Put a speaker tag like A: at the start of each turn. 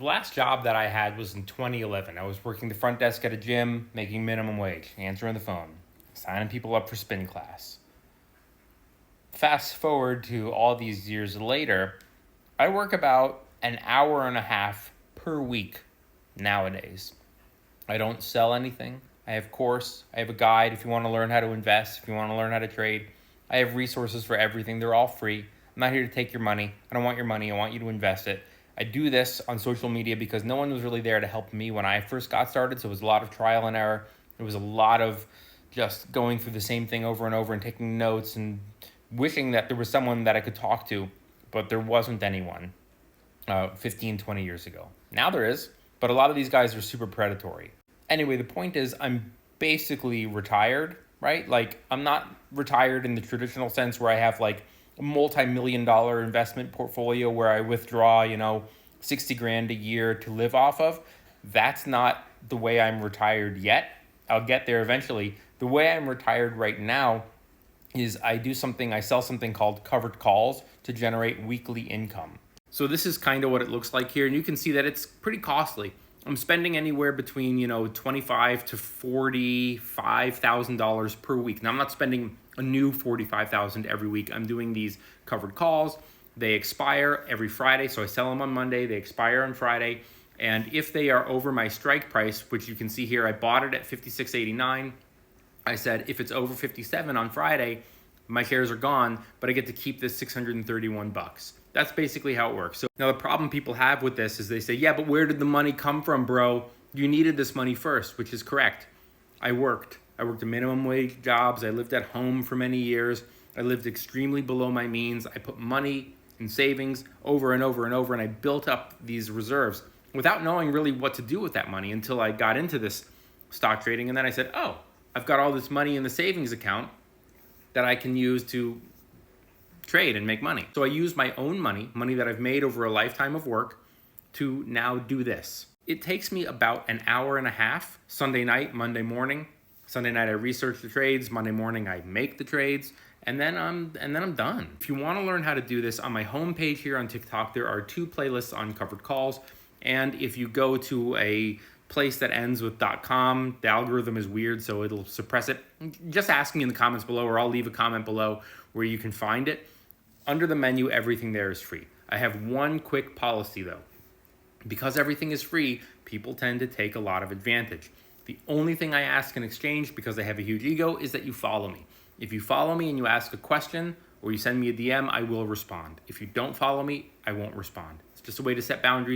A: The last job that I had was in 2011. I was working the front desk at a gym, making minimum wage, answering the phone, signing people up for spin class. Fast forward to all these years later, I work about an hour and a half per week nowadays. I don't sell anything. I have a course, I have a guide if you want to learn how to invest, if you want to learn how to trade. I have resources for everything. They're all free. I'm not here to take your money. I don't want your money. I want you to invest it. I do this on social media because no one was really there to help me when I first got started. So it was a lot of trial and error. It was a lot of just going through the same thing over and over and taking notes and wishing that there was someone that I could talk to, but there wasn't anyone 15, 20 years ago. Now there is, but a lot of these guys are super predatory. Anyway, the point is I'm basically retired, right? Like I'm not retired in the traditional sense where I have like a multi-million-dollar investment portfolio where I withdraw, 60 grand a year to live off of. That's not the way I'm retired yet. I'll get there eventually. The way I'm retired right now is I sell something called covered calls to generate weekly income. So this is kind of what it looks like here. And you can see that it's pretty costly. I'm spending anywhere between, $25,000 to $45,000 per week. Now I'm not spending a new $45,000 every week. I'm doing these covered calls. They expire every Friday. So I sell them on Monday. They expire on Friday. And if they are over my strike price, which you can see here, I bought it at $56.89. I said, if it's over 57 on Friday, my shares are gone, but I get to keep this $631. That's basically how it works. So now the problem people have with this is they say, yeah, but where did the money come from, bro? You needed this money first, which is correct. I worked at minimum wage jobs. I lived at home for many years. I lived extremely below my means. I put money in savings over and over and over, and I built up these reserves without knowing really what to do with that money until I got into this stock trading. And then I said, oh, I've got all this money in the savings account that I can use to trade and make money. So I use my own money that I've made over a lifetime of work to now do this. It takes me about an hour and a half, Sunday night, Monday morning. Sunday night I research the trades, Monday morning I make the trades, and then I'm done. If you want to learn how to do this, on my homepage here on TikTok, there are 2 playlists on covered calls. And if you go to a place that ends with .com, the algorithm is weird, so it'll suppress it. Just ask me in the comments below, or I'll leave a comment below where you can find it. Under the menu, everything there is free. I have one quick policy though. Because everything is free, people tend to take a lot of advantage. The only thing I ask in exchange, because I have a huge ego, is that you follow me. If you follow me and you ask a question or you send me a DM, I will respond. If you don't follow me, I won't respond. It's just a way to set boundaries.